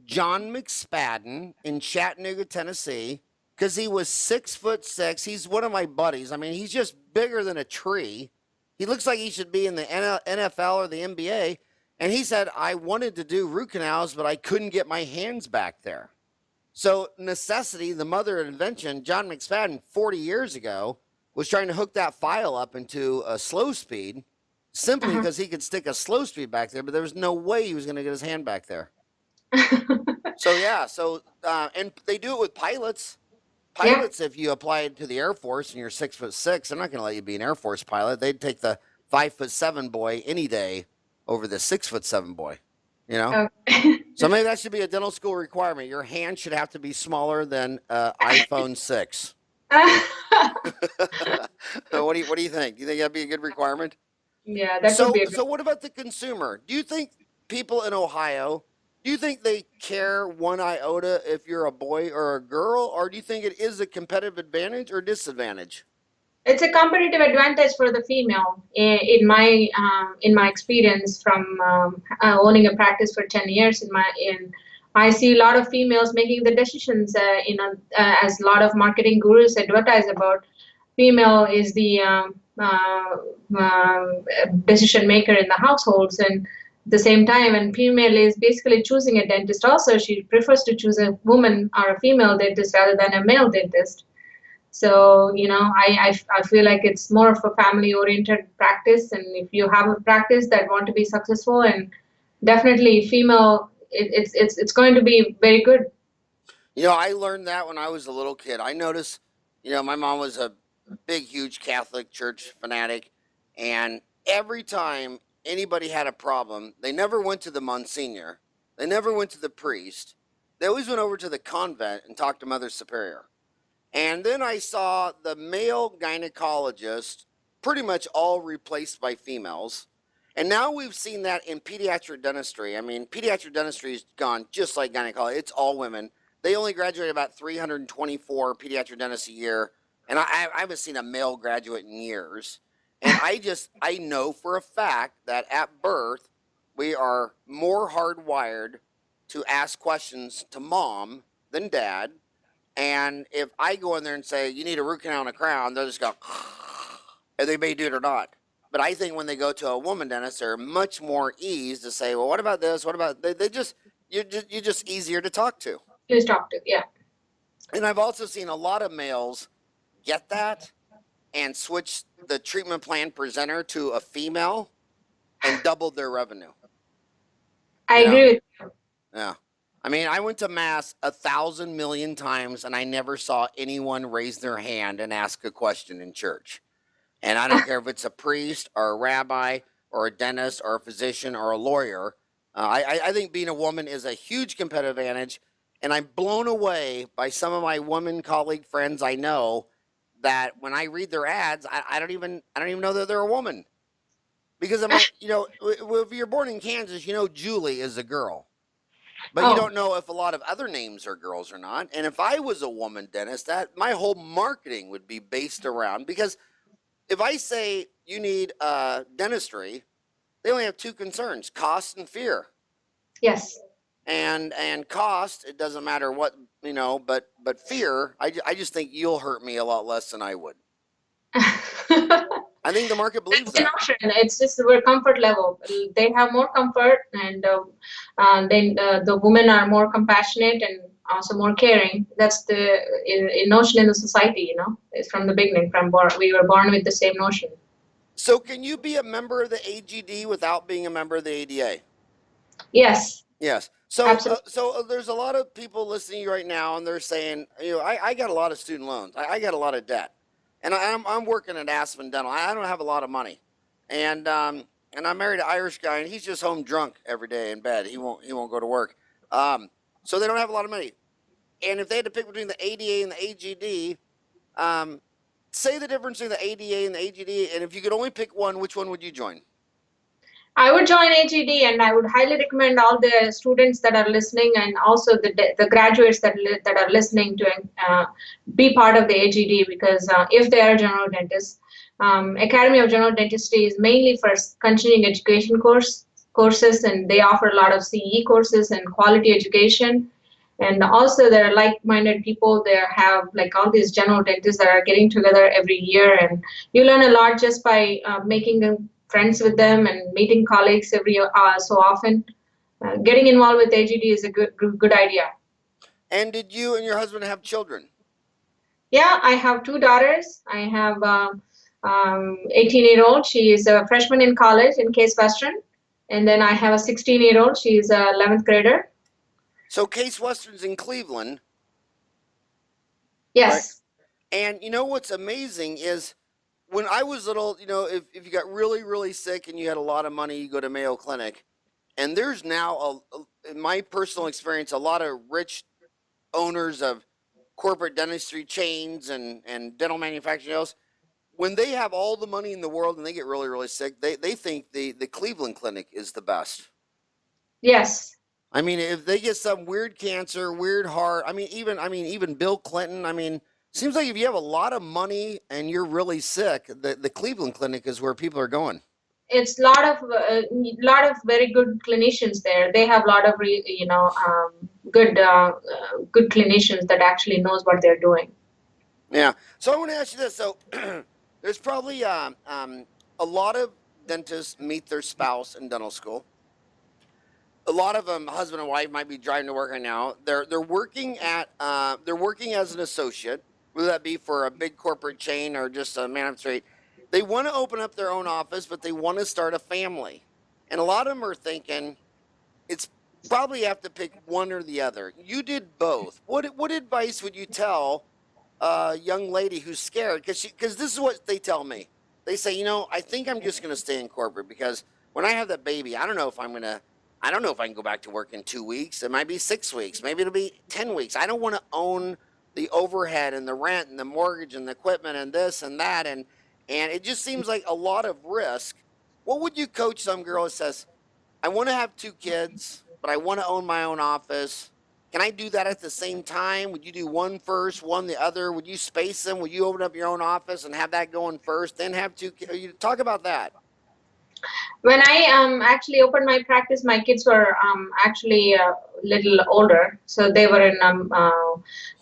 John McSpadden in Chattanooga, Tennessee, because he was 6'6". He's one of my buddies. I mean, he's just bigger than a tree. He looks like he should be in the NFL or the NBA. And he said, I wanted to do root canals, but I couldn't get my hands back there. So necessity, the mother of invention, John McSpadden 40 years ago was trying to hook that file up into a slow speed simply because he could stick a slow speed back there, but there was no way he was going to get his hand back there. And they do it with pilots. Pilots, if you apply it to the Air Force and you're 6'6", they're not going to let you be an Air Force pilot. They'd take the 5'7" boy any day over the 6'7" boy. So maybe that should be a dental school requirement. Your hand should have to be smaller than iPhone 6. What do you think? Do you think that'd be a good requirement? Yeah, that would be. So what about the consumer? Do you think people in Ohio Do you think they care one iota if you're a boy or a girl, or do you think it is a competitive advantage or disadvantage? It's a competitive advantage for the female in my experience from owning a practice for 10 years. In I see a lot of females making the decisions. As a lot of marketing gurus advertise about, female is the decision maker in the households, and at the same time, and female is basically choosing a dentist. Also, she prefers to choose a woman or a female dentist rather than a male dentist. So, I feel like it's more of a family oriented practice. And if you have a practice that want to be successful, and definitely female, it's going to be very good. I learned that when I was a little kid. I noticed, my mom was a big, huge Catholic church fanatic, and every time anybody had a problem, they never went to the Monsignor, they never went to the priest, they always went over to the convent and talked to Mother Superior. And then I saw the male gynecologist pretty much all replaced by females. And now we've seen that in pediatric dentistry. I mean, pediatric dentistry has gone just like gynecology. It's all women. They only graduate about 324 pediatric dentists a year. And I haven't seen a male graduate in years. And I know for a fact that at birth, we are more hardwired to ask questions to mom than dad. And if I go in there and say, you need a root canal and a crown, they'll just go, and they may do it or not. But I think when they go to a woman dentist, they're much more ease to say, well, what about this? What about, you're just easier to talk to. Please talk to, yeah. And I've also seen a lot of males get that and switch the treatment plan presenter to a female and double their revenue. I agree with you. Yeah. I mean, I went to mass 1,000 million times and I never saw anyone raise their hand and ask a question in church. And I don't care if it's a priest or a rabbi or a dentist or a physician or a lawyer. I think being a woman is a huge competitive advantage. And I'm blown away by some of my women colleague friends I know that when I read their ads, I don't even know that they're a woman. Because I'm like, if you're born in Kansas, Julie is a girl. But you don't know if a lot of other names are girls or not. And if I was a woman dentist, that my whole marketing would be based around, because if I say you need dentistry, they only have two concerns: cost and fear. Yes. And cost, it doesn't matter what, but fear, I just think you'll hurt me a lot less than I would. I think the market believes that. It's just our comfort level. They have more comfort, and then the women are more compassionate and also more caring. That's the notion in the society. It's from the beginning. We were born with the same notion. So, can you be a member of the AGD without being a member of the ADA? Yes. Yes. So, there's a lot of people listening to you right now, and they're saying, I got a lot of student loans. I got a lot of debt. And I'm working at Aspen Dental. I don't have a lot of money, and I married an Irish guy, and he's just home drunk every day in bed. He won't go to work. So they don't have a lot of money. And if they had to pick between the ADA and the AGD, say the difference between the ADA and the AGD, and if you could only pick one, which one would you join? I would join AGD, and I would highly recommend all the students that are listening, and also the graduates that are listening to be part of the AGD, because if they are general dentists, Academy of General Dentistry is mainly for continuing education courses, and they offer a lot of CE courses and quality education. And also there are like-minded people. They have like all these general dentists that are getting together every year, and you learn a lot just by making them friends with them and meeting colleagues every so often. Getting involved with AGD is a good idea. And did you and your husband have children? Yeah, I have two daughters. I have 18-year-old. She is a freshman in college in Case Western. And then I have a 16-year-old. She is a 11th grader. So Case Western's in Cleveland. Yes. Right? And what's amazing is, when I was little, if you got really, really sick and you had a lot of money, you go to Mayo Clinic. And there's now, in my personal experience, a lot of rich owners of corporate dentistry chains and dental manufacturing else. When they have all the money in the world and they get really, really sick, they think the Cleveland Clinic is the best. Yes. I mean, if they get some weird cancer, weird heart, even Bill Clinton, seems like if you have a lot of money and you're really sick, the Cleveland Clinic is where people are going. It's lot of very good clinicians there. They have a lot of good clinicians that actually knows what they're doing. Yeah. So I want to ask you this. So there's probably a lot of dentists meet their spouse in dental school. A lot of them, husband and wife, might be driving to work right now. They're working as an associate, whether that be for a big corporate chain or just a man up the street. They want to open up their own office, but they want to start a family. And a lot of them are thinking it's probably have to pick one or the other. You did both. What advice would you tell a young lady who's scared? Because this is what they tell me. They say, I think I'm just going to stay in corporate because when I have that baby, I don't know if I can go back to work in 2 weeks. It might be 6 weeks. Maybe it'll be 10 weeks. I don't want to own the overhead and the rent and the mortgage and the equipment and this and that. And it just seems like a lot of risk. What would you coach some girl that says, I want to have 2 kids, but I want to own my own office? Can I do that at the same time? Would you do one first, one the other? Would you space them? Would you open up your own office and have that going first, then have 2 kids? You talk about that. When I actually opened my practice, my kids were actually a little older, so they were in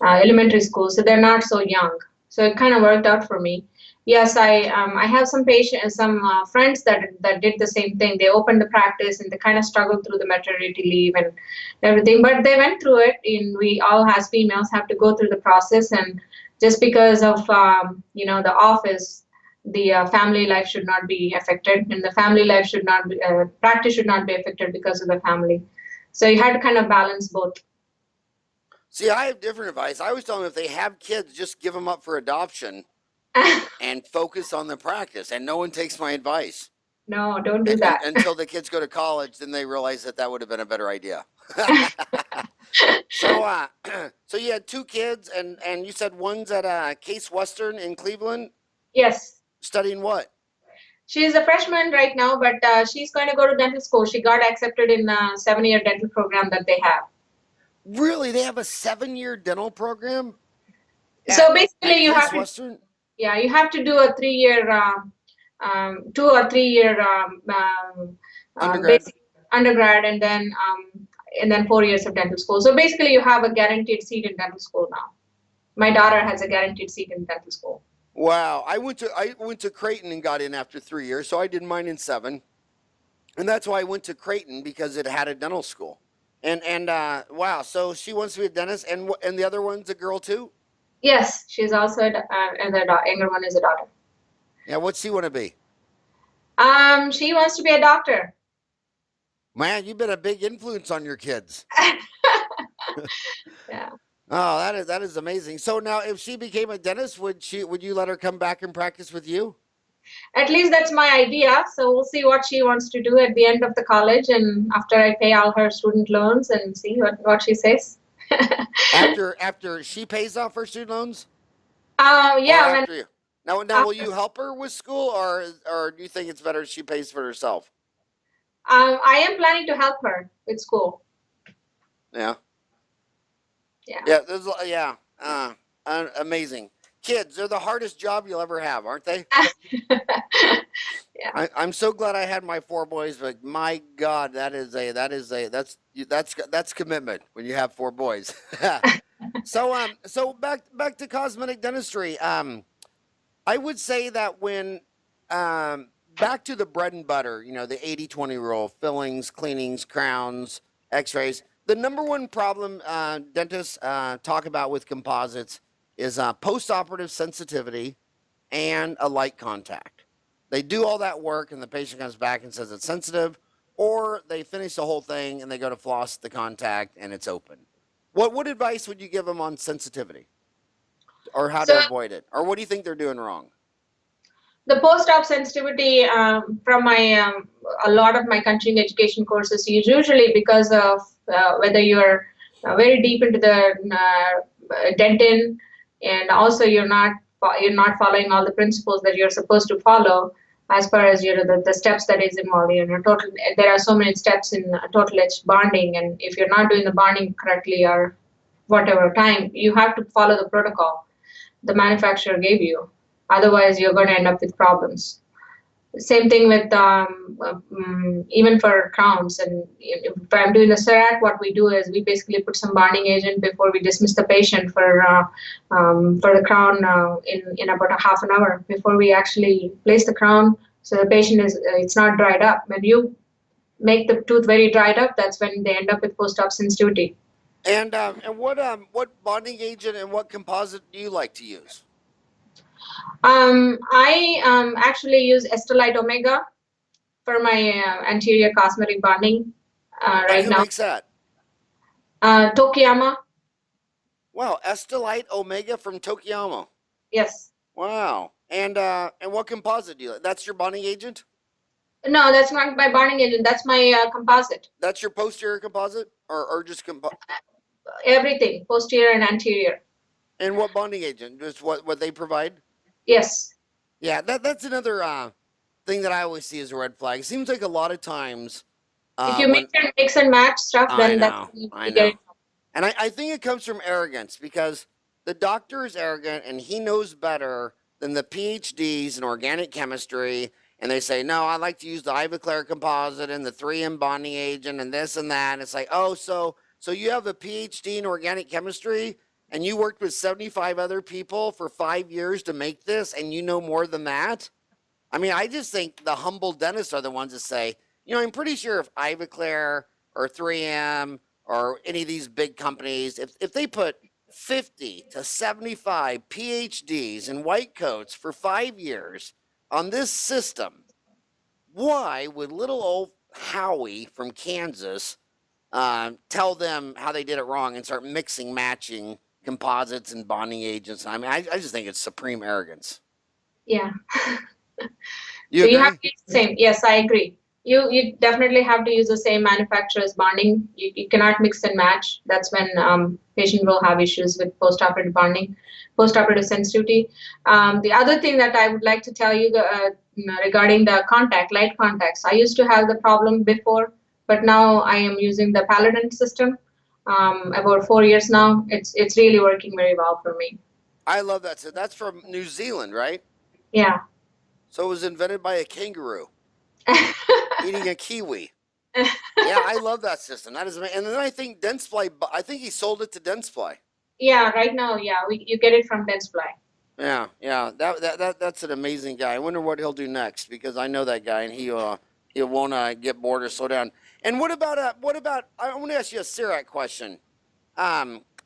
elementary school, so they're not so young. So it kind of worked out for me. Yes, I have some friends that did the same thing. They opened the practice and they kind of struggled through the maternity leave and everything, but they went through it. And we all, as females, have to go through the process. And just because of the office, the family life should not be affected, and the family life should not be practice should not be affected because of the family. So you had to kind of balance both. See, I have different advice. I always tell them if they have kids, just give them up for adoption and focus on the practice. And no one takes my advice. No, don't do that. Until the kids go to college, then they realize that would have been a better idea. So you had 2 kids, and you said one's at Case Western in Cleveland? Yes. Studying what? She's a freshman right now, but she's going to go to dental school. She got accepted in a 7-year dental program that they have. Really? They have a 7-year dental program? So basically, you have Western? you have to do a 3-year, 2 or 3 year undergrad, and then 4 years of dental school. So basically, you have a guaranteed seat in dental school now. My daughter has a guaranteed seat in dental school. Wow. I went to Creighton and got in after 3 years, so I did mine in 7. And that's why I went to Creighton, because it had a dental school. And wow, so she wants to be a dentist, and the other one's a girl too? Yes, she's also and the younger one is a daughter. Yeah, what's she want to be? She wants to be a doctor. Man, you've been a big influence on your kids. Yeah. Oh, that is amazing. So now, if she became a dentist, would you let her come back and practice with you? At least that's my idea. So we'll see what she wants to do at the end of the college, and after I pay all her student loans, and see what she says. after she pays off her student loans? Yeah. Now, will you help her with school, or do you think it's better if she pays for herself? I am planning to help her with school. Yeah. Yeah. Yeah. Amazing. Kids, they're the hardest job you'll ever have, aren't they? Yeah. I'm so glad I had my 4 boys, but my God, that's commitment when you have 4 boys. So back to cosmetic dentistry. I would say that when back to the bread and butter, the 80-20 rule, fillings, cleanings, crowns, x-rays. The number one problem dentists talk about with composites is post-operative sensitivity and a light contact. They do all that work and the patient comes back and says it's sensitive, or they finish the whole thing and they go to floss the contact and it's open. What advice would you give them on sensitivity, or how to avoid it? Or what do you think they're doing wrong? The post-op sensitivity from a lot of my continuing education courses is usually because of whether you're very deep into the dentin, and also you're not following all the principles that you're supposed to follow. as far as the steps that is involved. Total, there are so many steps in total edge bonding, and if you're not doing the bonding correctly or whatever time, you have to follow the protocol the manufacturer gave you. Otherwise, you're going to end up with problems. Same thing with even for crowns. And if I'm doing the CERAC, what we do is we basically put some bonding agent before we dismiss the patient for the crown in about a half an hour before we actually place the crown. So the patient it's not dried up. When you make the tooth very dried up, that's when they end up with post-op sensitivity. And what bonding agent and what composite do you like to use? I actually use Estelite Omega for my anterior cosmetic bonding right Who now. makes that? Tokiyama. Wow, Estelite Omega from Tokiyama. Yes. Wow. And what composite do you like? That's your bonding agent? No, that's not my bonding agent. That's my composite. That's your posterior composite, or just Everything, posterior and anterior. And what bonding agent? Just what they provide? Yes. Yeah, that's another thing that I always see as a red flag. It seems like a lot of times. If you mix and match stuff, then that's I know. And I think it comes from arrogance, because the doctor is arrogant and he knows better than the PhDs in organic chemistry. And they say, no, I like to use the Ivoclar composite and the 3M bonding agent and this and that. And it's like, oh, so you have a PhD in organic chemistry and you worked with 75 other people for 5 years to make this, and you know more than that? I mean, I just think the humble dentists are the ones that say, I'm pretty sure if Ivoclar or 3M or any of these big companies, if they put 50 to 75 PhDs in white coats for 5 years on this system, why would little old Howie from Kansas tell them how they did it wrong and start mixing, matching composites and bonding agents? I mean, I just think it's supreme arrogance. Yeah. You agree? You have to use the same. Yes, I agree. You definitely have to use the same manufacturer's bonding. You cannot mix and match. That's when patient will have issues with post-operative bonding, post-operative sensitivity. The other thing that I would like to tell you regarding the light contacts, I used to have the problem before, but now I am using the Paladin system. About 4 years now. It's really working very well for me. I love that. So that's from New Zealand, right? Yeah. So it was invented by a kangaroo eating a kiwi. Yeah, I love that system. That is amazing. And then I think Dentsply, I think he sold it to Dentsply. Yeah, right now, yeah, you get it from Dentsply. Yeah. That's an amazing guy. I wonder what he'll do next, because I know that guy, and he won't get bored or slow down. And what about I want to ask you a CERAC question.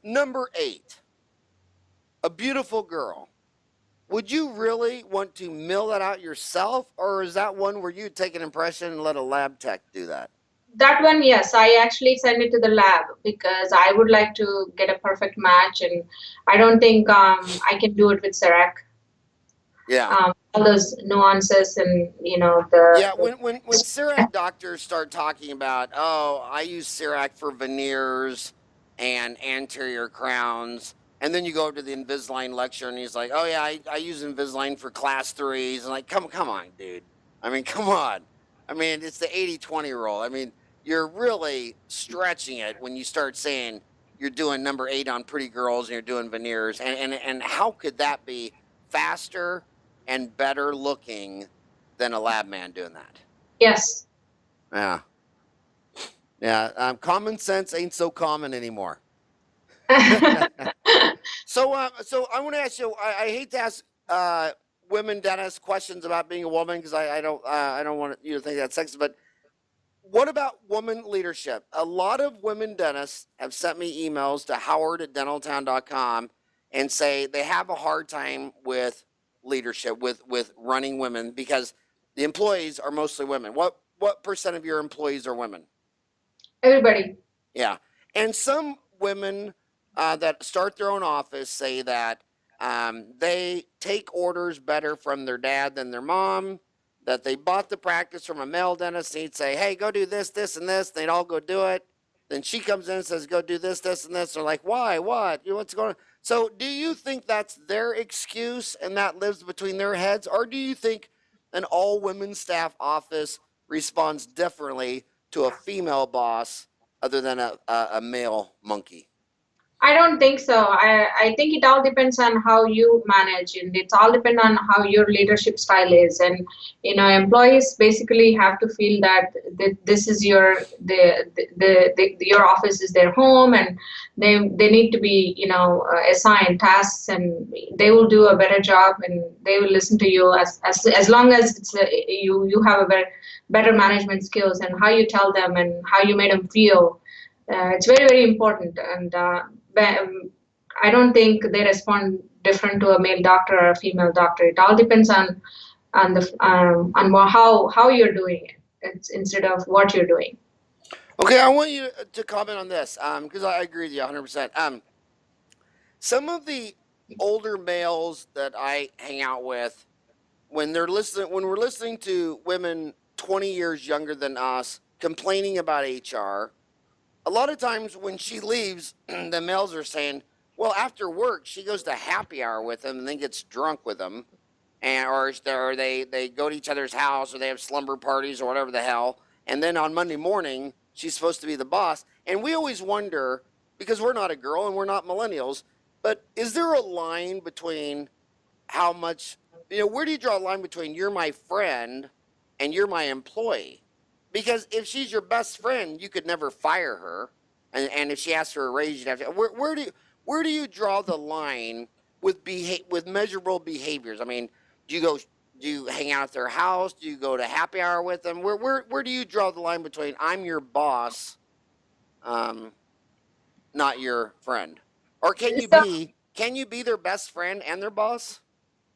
Number 8, a beautiful girl. Would you really want to mill that out yourself, or is that one where you take an impression and let a lab tech do that? That one, yes, I actually send it to the lab because I would like to get a perfect match, and I don't think I can do it with CERAC. Yeah. All those nuances and when CERAC doctors start talking about, oh, I use CERAC for veneers and anterior crowns, and then you go to the Invisalign lecture and he's like, oh yeah, I use Invisalign for class 3s, and like, come on, dude. I mean, come on. I mean, it's the 80-20 rule. I mean, you're really stretching it when you start saying you're doing number 8 on pretty girls and you're doing veneers, and how could that be faster and better looking than a lab man doing that? Yes. Yeah. Common sense ain't so common anymore. So I want to ask you. I hate to ask women dentists questions about being a woman, because I don't want you to think that's sexist. But what about woman leadership? A lot of women dentists have sent me emails to howard@dentaltown.com and say they have a hard time with leadership, with running women, because the employees are mostly women. What percent of your employees are women? Everybody. Yeah. And some women that start their own office say that they take orders better from their dad than their mom, that they bought the practice from a male dentist, and he'd say, hey, go do this, this, and this. They'd all go do it. Then she comes in and says, go do this, this, and this. They're like, why? What? What's going on? So do you think that's their excuse and that lives between their heads? Or do you think an all women staff office responds differently to a female boss other than a male monkey? I don't think so. I think it all depends on how you manage, and it's all depend on how your leadership style is. And employees basically have to feel that this is your office is their home, and they need to be assigned tasks, and they will do a better job, and they will listen to you as long as you have a better management skills, and how you tell them and how you made them feel. It's very, very important. And I don't think they respond different to a male doctor or a female doctor. It all depends on how you're doing it. It's instead of what you're doing. Okay, I want you to comment on this because I agree with you 100%. Some of the older males that I hang out with, when we're listening to women 20 years younger than us complaining about HR, a lot of times when she leaves, the males are saying, well, after work, she goes to happy hour with them and then gets drunk with them. Or they go to each other's house, or they have slumber parties or whatever the hell. And then on Monday morning, she's supposed to be the boss. And we always wonder, because we're not a girl and we're not millennials, but is there a line between how much, where do you draw a line between you're my friend and you're my employee? Because if she's your best friend, you could never fire her, and if she asks for a raise, you'd have to. Where do you draw the line with measurable behaviors? I mean, do you hang out at their house? Do you go to happy hour with them? Where do you draw the line between I'm your boss, not your friend, or can you be their best friend and their boss?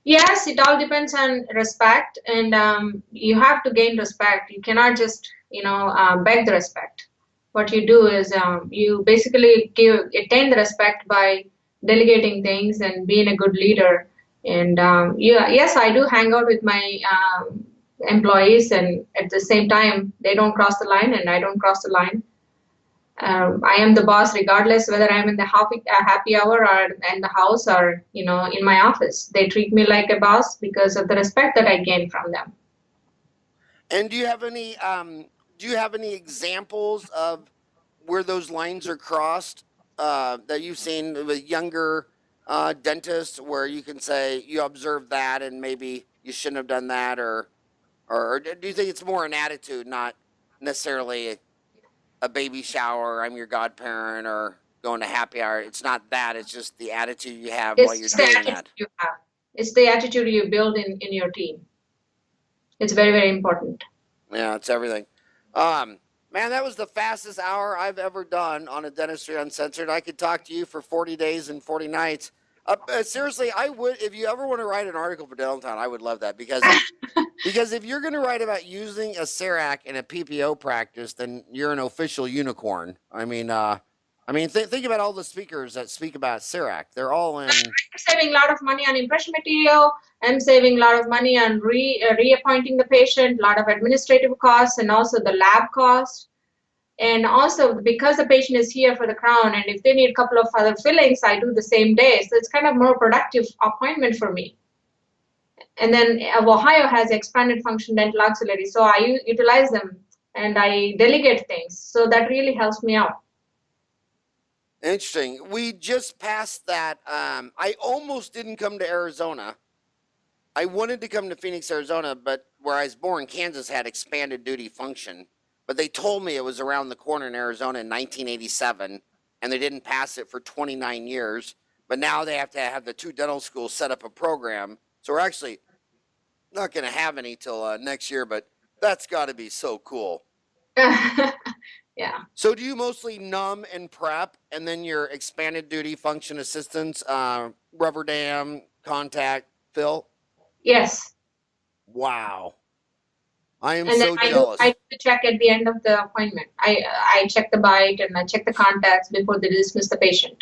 Yes, it all depends on respect, and you have to gain respect. You cannot just, beg the respect. What you do is you basically attain the respect by delegating things and being a good leader. And yes, I do hang out with my employees, and at the same time, they don't cross the line, and I don't cross the line. I am the boss regardless whether I'm in the happy hour or in the house or in my office. They treat me like a boss because of the respect that I gain from them. And do you have any examples of where those lines are crossed that you've seen with younger dentists, where you can say you observed that and maybe you shouldn't have done that, or do you think it's more an attitude, not necessarily a baby shower, I'm your godparent, or going to happy hour? It's not that. It's just the attitude you have while you're doing that. It's the attitude you build in your team. It's very, very important. Yeah, it's everything. Man, that was the fastest hour I've ever done on a Dentistry Uncensored. I could talk to you for 40 days and 40 nights. Seriously, I would, if you ever want to write an article for Dental Town, I would love that, because if you're going to write about using a CERAC in a PPO practice, then you're an official unicorn. I mean, think about all the speakers that speak about CERAC. They're all in. I'm saving a lot of money on impression material. I'm saving a lot of money on reappointing the patient, a lot of administrative costs, and also the lab cost. And also, because the patient is here for the crown, and if they need a couple of other fillings, I do the same day. So it's kind of more productive appointment for me. And then Ohio has expanded function dental auxiliary, so I utilize them and I delegate things. So that really helps me out. Interesting. We just passed that. I almost didn't come to Arizona. I wanted to come to Phoenix, Arizona, but where I was born, Kansas had expanded duty function. But they told me it was around the corner in Arizona in 1987, and they didn't pass it for 29 years. But now they have to have the two dental schools set up a program. So we're actually not going to have any till next year, but that's got to be so cool. Yeah. So do you mostly numb and prep, and then your expanded duty function assistants, rubber dam, contact, fill? Yes. Wow. I am and so then jealous. I do the check at the end of the appointment. I check the bite and I check the contacts before they dismiss the patient.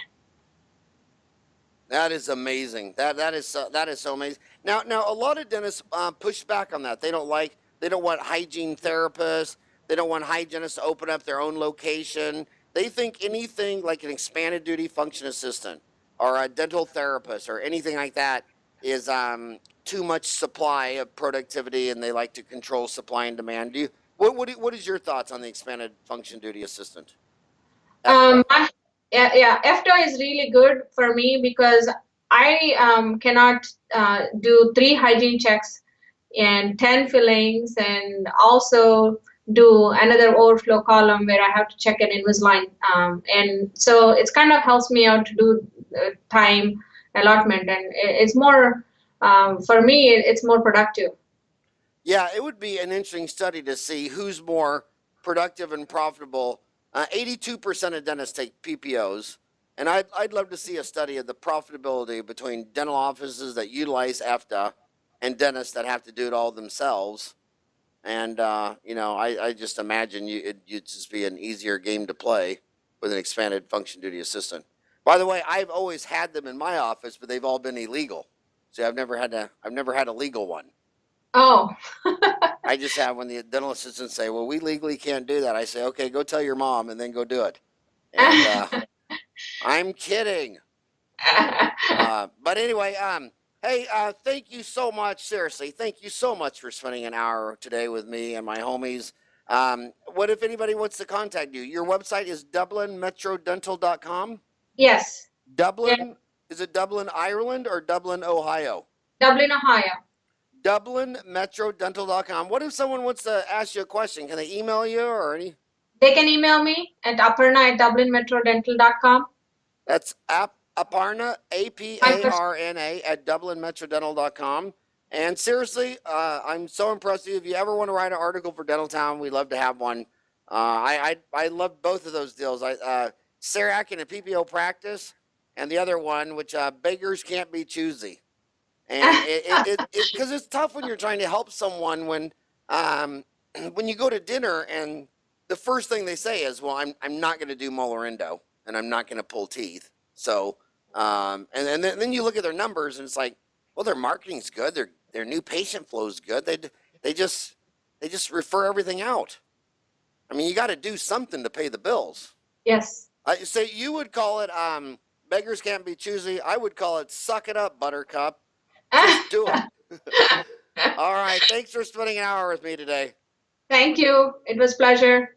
That is amazing. That is so amazing. Now a lot of dentists push back on that. They don't want hygiene therapists. They don't want hygienists to open up their own location. They think anything like an expanded duty function assistant or a dental therapist or anything like that is too much supply of productivity, and they like to control supply and demand. What is your thoughts on the expanded function duty assistant? Yeah, FDO is really good for me because I cannot do 3 hygiene checks and 10 fillings, and also do another overflow column where I have to check an Invisalign. And so it's kind of helps me out to do time allotment, and it's more, for me, it's more productive. Yeah, it would be an interesting study to see who's more productive and profitable. 82% of dentists take PPOs, and I'd love to see a study of the profitability between dental offices that utilize EFTA and dentists that have to do it all themselves. And I just imagine you'd just be an easier game to play with an expanded function duty assistant. By the way, I've always had them in my office, but they've all been illegal. So I've never had a legal one. Oh. I just have when the dental assistants say, "Well, we legally can't do that." I say, "Okay, go tell your mom, and then go do it." And I'm kidding. But anyway, hey, thank you so much. Seriously, thank you so much for spending an hour today with me and my homies. What if anybody wants to contact you? Your website is DublinMetroDental.com. Yes. Dublin, Yeah. Is it Dublin, Ireland, or Dublin, Ohio? Dublin, Ohio. DublinMetroDental.com. What if someone wants to ask you a question? Can they email you or any? They can email me at Aparna@DublinMetroDental.com. That's Aparna, APARNA, at DublinMetroDental.com. And seriously, I'm so impressed with you. If you ever want to write an article for Dental Town, we'd love to have one. I love both of those deals. Serac in a PPO practice, and the other one, which beggars can't be choosy. And because it's tough when you're trying to help someone when you go to dinner and the first thing they say is, "Well, I'm not going to do molar endo, and I'm not going to pull teeth." So and then you look at their numbers and it's like, well, their marketing's good, their new patient flow is good. They just refer everything out. I mean, you got to do something to pay the bills. Yes. So you would call it beggars can't be choosy. I would call it suck it up, Buttercup. Just do it. All right. Thanks for spending an hour with me today. Thank you. It was a pleasure.